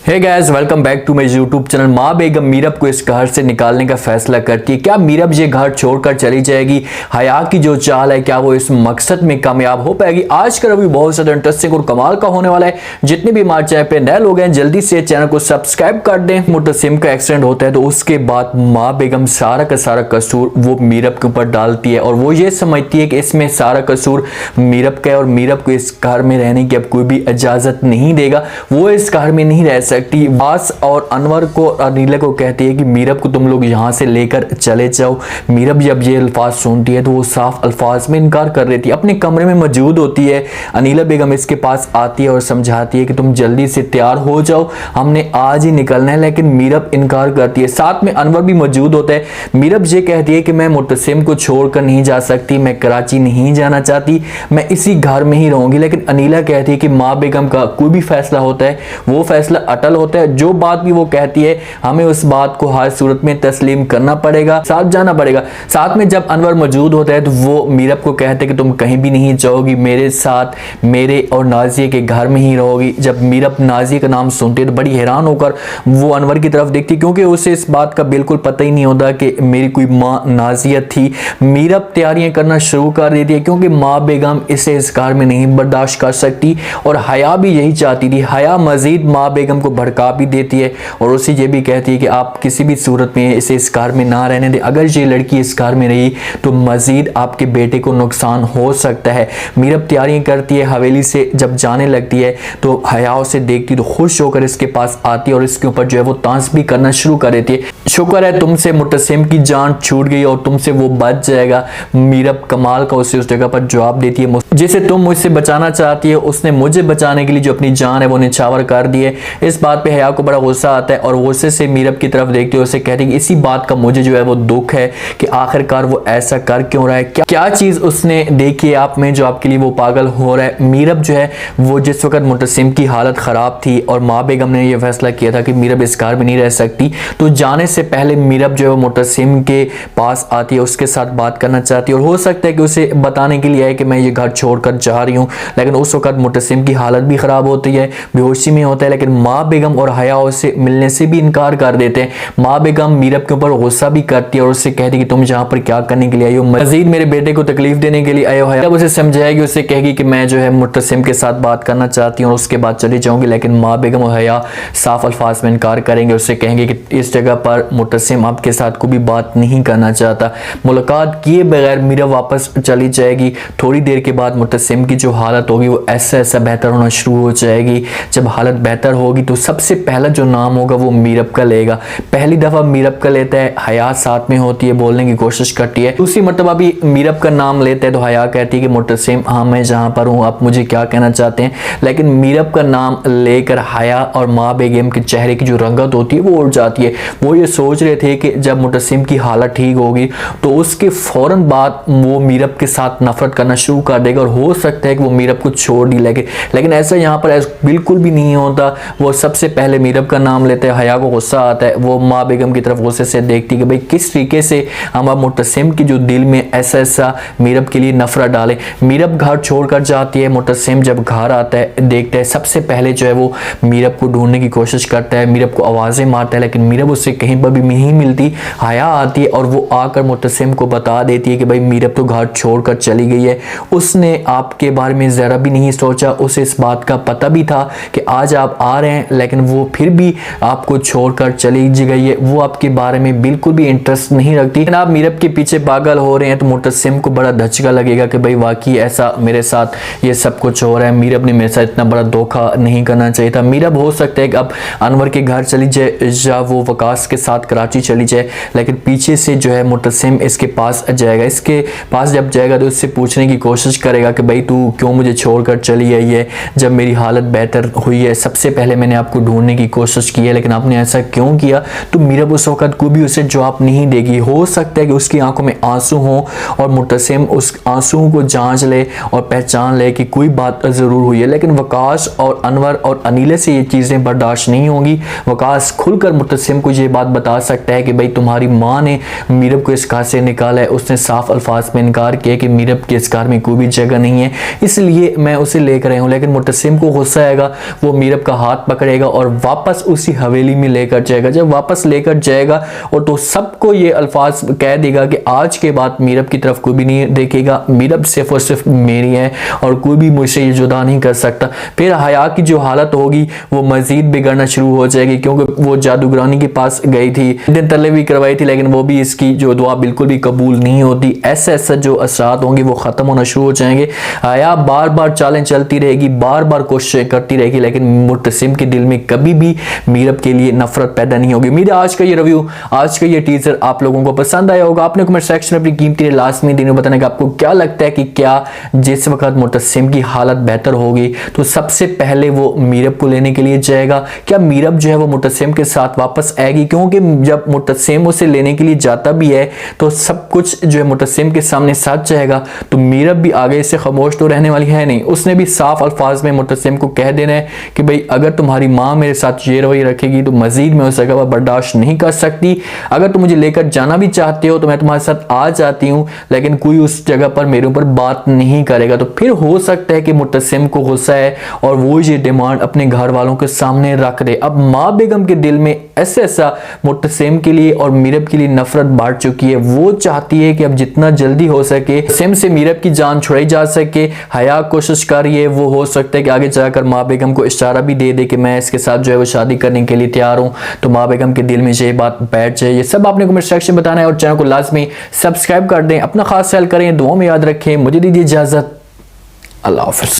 Hey guys, welcome back to my YouTube channel. माँ बेगम मीरब को इस घर से निकालने का फैसला करती है। क्या मीरब ये घर छोड़कर चली जाएगी? हया की जो चाल है, क्या वो इस मकसद में कामयाब हो पाएगी? आज का रिव्यू बहुत ज्यादा इंटरेस्टिंग और कमाल का होने वाला है। जितने भी हमारे चैनल पे नए लोग हैं, जल्दी से चैनल को सब्सक्राइब कर दें। मुतसिम का एक्सीडेंट होता है तो उसके बाद माँ बेगम सारा का सारा कसूर वो मीरब के ऊपर डालती है और वो ये समझती है कि इसमें सारा कसूर मीरब का है और मीरब को इस घर में रहने की अब कोई भी इजाजत नहीं देगा। वो इस घर में नहीं रह सकती। बास और अनवर को अनिला को कहती है कि मीरब को तुम लोग यहाँ से लेकर चले जाओ। मीरब जब ये अल्फाज सुनती है तो वो साफ अल्फाज में इनकार कर रही थी। अपने कमरे में मौजूद होती है। अनिला बेगम इसके पास आती है और समझाती है कि तुम जल्दी से तैयार हो जाओ, हमने आज ही निकलना है। लेकिन मीरब इनकार करती है। साथ में अनवर भी मौजूद होता है। मीरब ये कहती है कि मैं मुतसिम को छोड़कर नहीं जा सकती, मैं कराची नहीं जाना चाहती, मैं इसी घर में ही रहूंगी। लेकिन अनिला कहती है कि माँ बेगम का कोई भी फैसला होता है वो फैसला अटल होता है। जो बात भी वो कहती है हमें उस बात को हर सूरत में तस्लीम करना पड़ेगा, साथ जाना पड़ेगा। साथ में जब अनवर मौजूद होता है तो वो मीरब को कहते हैं कि तुम कहीं भी नहीं जाओगी, मेरे साथ मेरे और नाजिया के घर में ही रहोगी। जब मीरब नाजिया का नाम सुनती है तो बड़ी हैरान होकर वो अनवर की तरफ देखती, क्योंकि उसे इस बात का बिल्कुल पता ही नहीं होता कि मेरी कोई माँ नाजिया थी। मीरब तैयारियां करना शुरू कर देती है क्योंकि माँ बेगम इसे इस घर में नहीं बर्दाश्त कर सकती और हया भी यही चाहती थी। हया मजीद माँ बेगम को भड़का भी देती है और उसे ये भी कहती है कि आप किसी भी सूरत में इसे इस घर में ना रहने दें। अगर ये लड़की इस घर में रही तो मजीद आपके बेटे को नुकसान हो सकता है। मीरब तैयारियां करती है, हवेली से जब जाने लगती है तो हया उसे देखती तो खुश होकर इसके पास आती है और इसके ऊपर जो है वो तांस भी करना शुरू कर देती है। शुक्र है तुमसे मुतसिम की जान छूट गई और तुमसे वो बच जाएगा। मीरब कमाल का उसे उस जगह पर जवाब देती है, जिसे तुम मुझसे बचाना चाहती है उसने मुझे बचाने के लिए जो अपनी जान है वो निछावर कर दी है। इस बात पे हया को बड़ा गुस्सा आता है और गुस्से से मीरब की तरफ देखते हुए उसे कहती है कि इसी बात का मुझे जो है वो दुख है कि आखिरकार वो ऐसा कर क्यों रहा है, क्या चीज उसने देखी है आप में जो आपके लिए वो पागल हो रहा है। मीरब जो है वो जिस वक्त मुतसिम की हालत खराब थी और माँ बेगम ने यह फैसला किया था कि मीरब इस घर में नहीं रह सकती, तो जाने से पहले मीरब जो है वो मुतसिम के पास आती है, उसके साथ बात करना चाहती है और हो सकता है कि उसे बताने के लिए है कि मैं ये घर छोड़कर जा रही हूँ। लेकिन उस वक्त मुतसिम की हालत भी खराब होती है, बेहोशी में होता है। लेकिन माँ बेगम और हया उससे मिलने से भी इनकार कर देते हैं। माँ बेगम मीरब के ऊपर गुस्सा भी करती है और उससे कहती है कि तुम यहाँ पर क्या करने के लिए आई हो, मजीद मेरे बेटे को तकलीफ देने के लिए आए हो। हया उसे समझाएगी, उसे कहेगी कि मैं जो है मुतसिम के साथ बात करना चाहती हूँ और उसके बाद चली जाऊंगी। लेकिन माँ बेगम और हया साफ अल्फाज में इनकार करेंगे, उससे कहेंगे कि इस जगह पर मुतसिम आपके साथ कोई भी बात नहीं करना चाहता। मुलाकात किए बगैर मीरब वापस चली जाएगी। थोड़ी देर के बाद मुतसिम की जो हालत होगी वो ऐसा बेहतर होना शुरू हो जाएगी। जब हालत बेहतर होगी तो सबसे पहला जो नाम होगा वो मीरब का लेगा। पहली दफा मीरब का लेता है, हया साथ में होती है, बोलने की कोशिश करती है। दूसरी मरतबा भी मीरब का नाम लेता है तो हया कहती है कि मुतसिम हाँ मैं जहाँ पर हूँ, आप मुझे क्या कहना चाहते हैं। लेकिन मीरब का नाम लेकर हया और माँ बेगम के चेहरे की जो रंगत होती है वो उड़ जाती है। वो ये सोच रहे थे कि जब मुतसिम की हालत ठीक होगी तो उसके फौरन बाद वो मीरब के साथ नफरत करना शुरू कर देगा और हो सकता है कि वो मीरब को छोड़ ही लगे। लेकिन ऐसा यहाँ पर बिल्कुल भी नहीं होता। वो सबसे पहले मीरब का नाम लेते हैं। हया को गुस्सा आता है, वो माँ बेगम की तरफ गुस्से से देखती है कि भाई किस तरीके से हम मुतसिम की जो दिल में ऐसा मीरब के लिए नफरत डाले। मीरब घर छोड़कर जाती है। मुतसिम जब घर आता है देखता है, सबसे पहले जो है वो मीरब को ढूंढने की कोशिश करता है, मीरब को आवाजें मारता है, लेकिन मीरब उससे कहीं पर भी नहीं मिलती। हया आती है और वो आकर मुतसिम को बता देती है कि भाई मीरब तो घर छोड़कर चली गई है, उसने आपके बारे में जरा भी नहीं सोचा, उसे इस बात का पता भी था कि आज आप आ रहे हैं, लेकिन वो फिर भी आपको छोड़कर चली गई है। वो आपके बारे में बिल्कुल भी इंटरेस्ट नहीं रखती। आप मीरब के पीछे पागल हो रहे हैं तो मुतसिम को बड़ा धचका लगेगा कि भाई वाकई ऐसा मेरे साथ ये सब कुछ हो रहा है, मीरब ने मेरे साथ इतना बड़ा धोखा नहीं करना चाहिए था। मीरब हो सकता है कि अब अनवर के घर चली जाए या वो वकास के साथ कराची चली जाए, लेकिन पीछे से जो है मुतसिम इसके पास जाएगा। इसके पास जब जाएगा तो उससे पूछने की कोशिश करेगा कि भाई तू क्यों मुझे छोड़कर चली आई है जब मेरी हालत बेहतर हुई है। सबसे पहले मैंने आपको ढूंढने की कोशिश की है, लेकिन आपने ऐसा क्यों किया। तो मीरब उस वक्त कोई भी उसे जवाब नहीं देगी। हो सकता है कि उसकी आंखों में आंसू हो और मुतसिम उस आंसुओं को जांच ले और पहचान ले कि कोई बात जरूर हुई है। लेकिन वकास और अनवर और अनिला से ये चीजें बर्दाश्त नहीं होंगी। वकास खुलकर मुतसिम को ये बात बता सकता है कि भाई तुम्हारी माँ ने मीरब को इस घर से निकाला है, उसने साफ अल्फाज में इनकार किया कि मीरब के इस घर में कोई भी जगह नहीं है, इसलिए मैं उसे लेकर आई हूँ। लेकिन मुतसिम को गुस्सा आएगा, वो मीरब का हाथ पकड़ेगा करेगा और वापस उसी हवेली में लेकर जाएगा। जब वापस लेकर जाएगा और तो सबको ये अल्फाज कह देगा कि आज के बाद मीरब की तरफ कोई भी नहीं देखेगा, मीरब सिर्फ और सिर्फ मेरी है और कोई भी मुझसे ये जुदा नहीं कर सकता। फिर हया की जो हालत होगी वो मजीद बिगड़ना शुरू हो जाएगी, क्योंकि वो जादूगरानी के पास गई थी, दिन तले भी करवाई थी, लेकिन वो भी इसकी जो दुआ बिल्कुल भी कबूल नहीं होती। ऐसे ऐसे जो असरात होंगे वो खत्म होना शुरू हो जाएंगे। हया बार बार चालें चलती रहेगी, बार बार कोशिशें करती रहेगी, लेकिन मुर्तसिम के दिल में कभी भी मीरब के लिए नफरत पैदा नहीं होगी। उम्मीद है आज का ये रिव्यू, आज का ये टीजर आप लोगों को पसंद आया होगा। आपने कमेंट सेक्शन में अपनी कीमती लास्ट में देने बताने का आपको क्या लगता है कि क्या जिस वक्त मुर्तसिम की हालत बेहतर होगी तो सबसे पहले वो मीरब को लेने के लिए जाएगा, क्या मीरब जो है वो मुर्तसिम के साथ वापस आएगी? क्योंकि जब मुर्तसिम उसे लेने के लिए जाता भी है तो सब कुछ जो है मुर्तसिम के सामने सच जाएगा, तो मीरब भी आगे से खामोश तो रहने वाली है नहीं। उसने भी साफ अल्फाज में मुर्तसिम को कह देना है कि भाई अगर तुम्हारी माँ मेरे साथ ये रवैया रखेगी तो मजीद मैं उस जगह पर बर्दाश्त नहीं कर सकती। अगर तुम मुझे लेकर जाना भी चाहते हो तो मैं तुम्हारे साथ आ जाती हूँ, लेकिन कोई उस जगह पर मेरे ऊपर बात नहीं करेगा। तो फिर हो सकता है कि मुर्तसिम को गुस्सा है और वो ये डिमांड अपने घर वालों के सामने रख दे। अब माँ बेगम के दिल में ऐसा मुर्तसिम के लिए और मीरब के लिए नफरत बढ़ चुकी है। वो चाहती है कि अब जितना जल्दी हो सके सिम से मीरब की जान छुड़ाई जा सके। हया कोशिश कर रही है, वो हो सकता है कि आगे जाकर माँ बेगम को इशारा भी दे दे कि मैं इसके साथ जो है वो शादी करने के लिए तैयार हूँ, तो माँ बेगम के दिल में ये बात बैठ जाए। ये सब आपने कमेंट सेक्शन में बताना है और चैनल को लाजमी सब्सक्राइब कर दें। अपना खास ख्याल करें, दुआ में याद रखें। मुझे दीजिए इजाजत, अल्लाह हाफिज़।